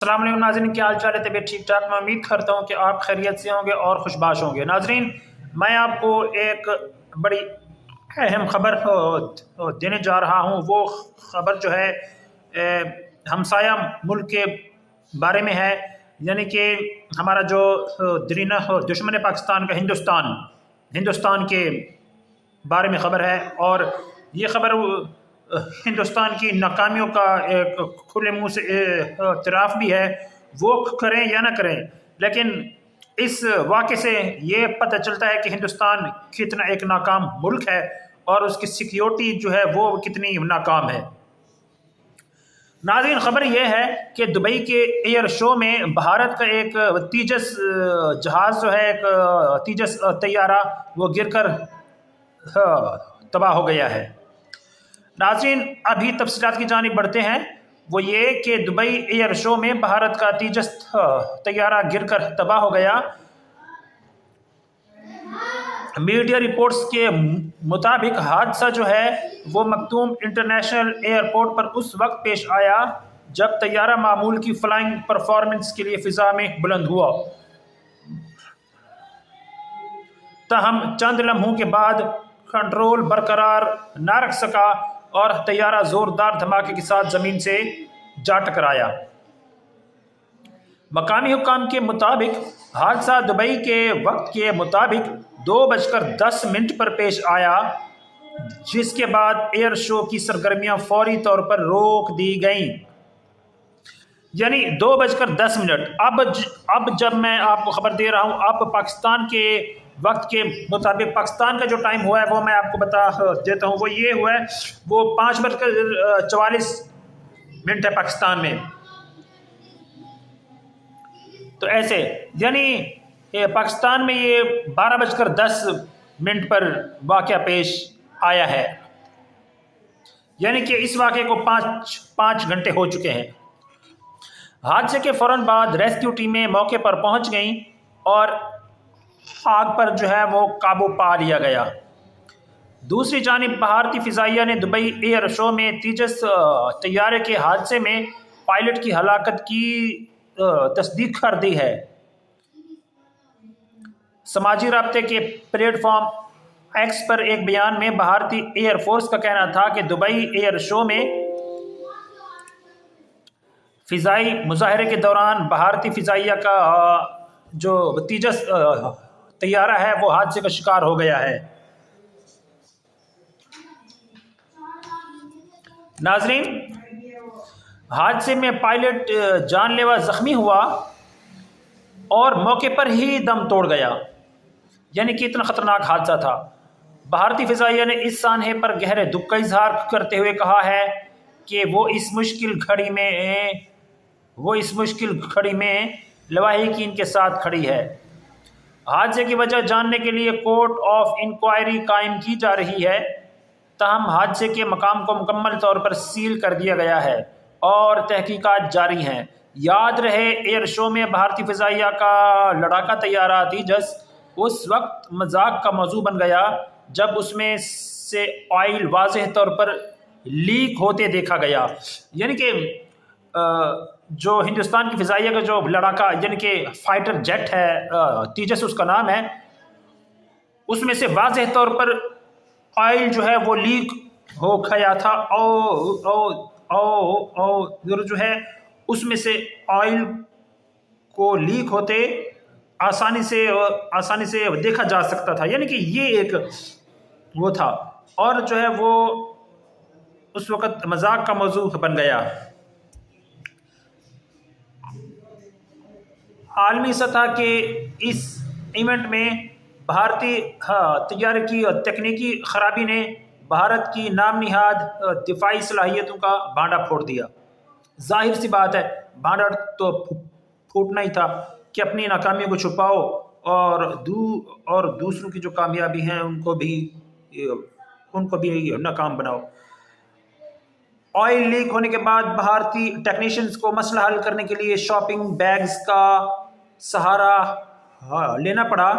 السلام علیکم ناظرین، کیا حال چال ہے؟ طبیعت ٹھیک ٹھاک؟ میں امید کرتا ہوں کہ آپ خیریت سے ہوں گے اور خوشباش ہوں گے۔ ناظرین، میں آپ کو ایک بڑی اہم خبر دینے جا رہا ہوں۔ وہ خبر جو ہے ہمسایہ ملک کے بارے میں ہے، یعنی کہ ہمارا جو درینہ دشمن پاکستان کا ہندوستان کے بارے میں خبر ہے، اور یہ خبر ہندوستان کی ناکامیوں کا ایک کھلے منہ سے اعتراف بھی ہے، وہ کریں یا نہ کریں، لیکن اس واقعے سے یہ پتہ چلتا ہے کہ ہندوستان کتنا ایک ناکام ملک ہے اور اس کی سیکیورٹی جو ہے وہ کتنی ناکام ہے۔ ناظرین، خبر یہ ہے کہ دبئی کے ایئر شو میں بھارت کا ایک تیجس جہاز جو ہے، ایک تیجس طیارہ، وہ گر کر تباہ ہو گیا ہے۔ ناظرین، ابھی تفصیلات کی جانب بڑھتے ہیں۔ وہ یہ کہ دبئی ایئر شو میں بھارت کا تیجس طیارہ گر کر تباہ ہو گیا۔ میڈیا رپورٹس کے مطابق حادثہ جو ہے وہ مکتوم انٹرنیشنل ایئرپورٹ پر اس وقت پیش آیا جب طیارہ معمول کی فلائنگ پرفارمنس کے لیے فضا میں بلند ہوا، تاہم چند لمحوں کے بعد کنٹرول برقرار نہ رکھ سکا اور طیارہ زوردار دھماکے کے ساتھ زمین سے جا ٹکرایا۔ مقامی حکام کے مطابق حادثہ دبئی کے وقت کے مطابق 2:10 پر پیش آیا، جس کے بعد ایئر شو کی سرگرمیاں فوری طور پر روک دی گئیں۔ یعنی 2:10۔ اب جب میں آپ کو خبر دے رہا ہوں، اب پاکستان کے وقت کے مطابق پاکستان کا جو ٹائم ہوا ہے وہ میں آپ کو بتا دیتا ہوں۔ وہ یہ ہوا ہے، وہ 5:44 ہے پاکستان میں۔ تو ایسے یعنی پاکستان میں یہ 12:10 پر واقعہ پیش آیا ہے، یعنی کہ اس واقعے کو 5 گھنٹے ہو چکے ہیں۔ حادثے کے فوراً بعد ریسکیو ٹیمیں موقع پر پہنچ گئیں اور آگ پر جو ہے وہ قابو پا لیا گیا۔ دوسری جانب بھارتی فضائیہ نے دبئی ایئر شو میں تیجس طیارے کے حادثے میں پائلٹ کی ہلاکت کی تصدیق کر دی ہے۔ سماجی رابطے کے پلیٹ فارم ایکس پر ایک بیان میں بھارتی ایئر فورس کا کہنا تھا کہ دبئی ایئر شو میں فضائی مظاہرے کے دوران بھارتی فضائیہ کا جو تیجس طیارہ ہے وہ حادثے کا شکار ہو گیا ہے۔ ناظرین، حادثے میں پائلٹ جان لیوا زخمی ہوا اور موقع پر ہی دم توڑ گیا، یعنی کہ اتنا خطرناک حادثہ تھا۔ بھارتی فضائیہ نے اس سانحے پر گہرے دکھ کا اظہار کرتے ہوئے کہا ہے کہ وہ اس مشکل گھڑی میں لواحقین کے ساتھ کھڑی ہے۔ حادثے کی وجہ جاننے کے لیے کورٹ آف انکوائری قائم کی جا رہی ہے، تاہم حادثے کے مقام کو مکمل طور پر سیل کر دیا گیا ہے اور تحقیقات جاری ہیں۔ یاد رہے، ایئر شو میں بھارتی فضائیہ کا لڑاکا طیارہ تیجس اس وقت مذاق کا موضوع بن گیا جب اس میں سے آئل واضح طور پر لیک ہوتے دیکھا گیا، یعنی کہ جو ہندوستان کی فضائیہ کا جو لڑاکا یعنی کہ فائٹر جیٹ ہے، تیجس اس کا نام ہے، اس میں سے واضح طور پر آئل جو ہے وہ لیک ہو گیا تھا، اور جو ہے اس میں سے آئل کو لیک ہوتے آسانی سے دیکھا جا سکتا تھا، یعنی کہ یہ ایک وہ تھا، اور جو ہے وہ اس وقت مذاق کا موضوع بن گیا۔ عالمی سطح کے اس ایونٹ میں بھارتی طیارے کی تکنیکی خرابی نے بھارت کی نام نہاد دفاعی صلاحیتوں کا بھانڈا پھوڑ دیا۔ ظاہر سی بات ہے، بھانڈا تو پھوٹنا ہی تھا کہ اپنی ناکامیوں کو چھپاؤ اور دوسروں کی جو کامیابی ہیں ان کو بھی ناکام بناؤ۔ آئل لیک ہونے کے بعد بھارتی ٹیکنیشینز کو مسئلہ حل کرنے کے لیے شاپنگ بیگز کا سہارا لینا پڑا،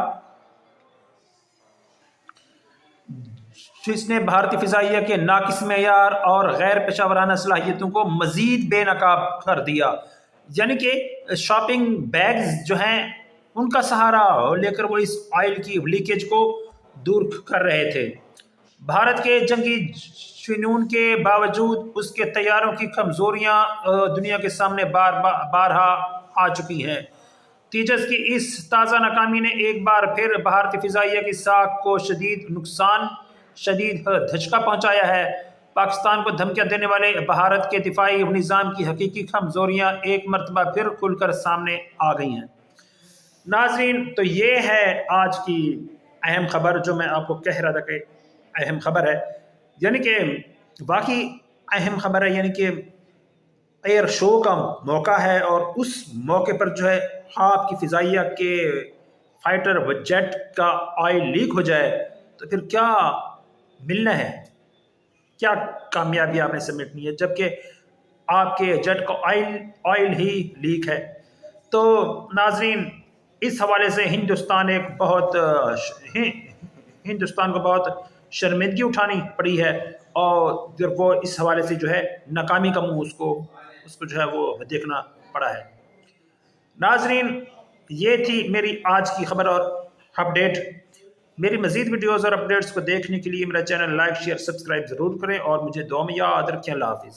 جس نے بھارتی فضائیہ کے ناقص معیار اور غیر پیشہ ورانہ صلاحیتوں کو مزید بے نقاب کر دیا۔ یعنی کہ شاپنگ بیگز جو ہیں ان کا سہارا لے کر وہ اس آئل کی لیکیج کو دور کر رہے تھے۔ بھارت کے جنگی فنون کے باوجود اس کے طیاروں کی کمزوریاں دنیا کے سامنے بارہا آ چکی ہیں۔ تیجس کی اس تازہ ناکامی نے ایک بار پھر بھارتی فضائیہ کی ساکھ کو شدید دھچکا پہنچایا ہے۔ پاکستان کو دھمکیاں دینے والے بھارت کے دفاعی نظام کی حقیقی کمزوریاں ایک مرتبہ پھر کھل کر سامنے آ گئی ہیں۔ ناظرین، تو یہ ہے آج کی اہم خبر جو میں آپ کو کہہ رہا تھا کہ اہم خبر ہے، یعنی کہ واقعی اہم خبر ہے، یعنی کہ ایئر شو کا موقع ہے اور اس موقع پر جو ہے آپ کی فضائیہ کے فائٹر و جیٹ کا آئل لیک ہو جائے تو پھر کیا ملنا ہے، کیا کامیابی آپ نے سمیٹنی ہے، جبکہ آپ کے جیٹ کا آئل ہی لیک ہے۔ تو ناظرین، اس حوالے سے ہندوستان کو بہت شرمندگی اٹھانی پڑی ہے، اور وہ اس حوالے سے جو ہے ناکامی کا منہ اس کو جو ہے وہ دیکھنا پڑا ہے۔ ناظرین، یہ تھی میری آج کی خبر اور اپڈیٹ۔ میری مزید ویڈیوز اور اپڈیٹس کو دیکھنے کے لیے میرا چینل لائک، شیئر، سبسکرائب ضرور کریں اور مجھے دعا میں یاد رکھیں۔ اللہ حافظ۔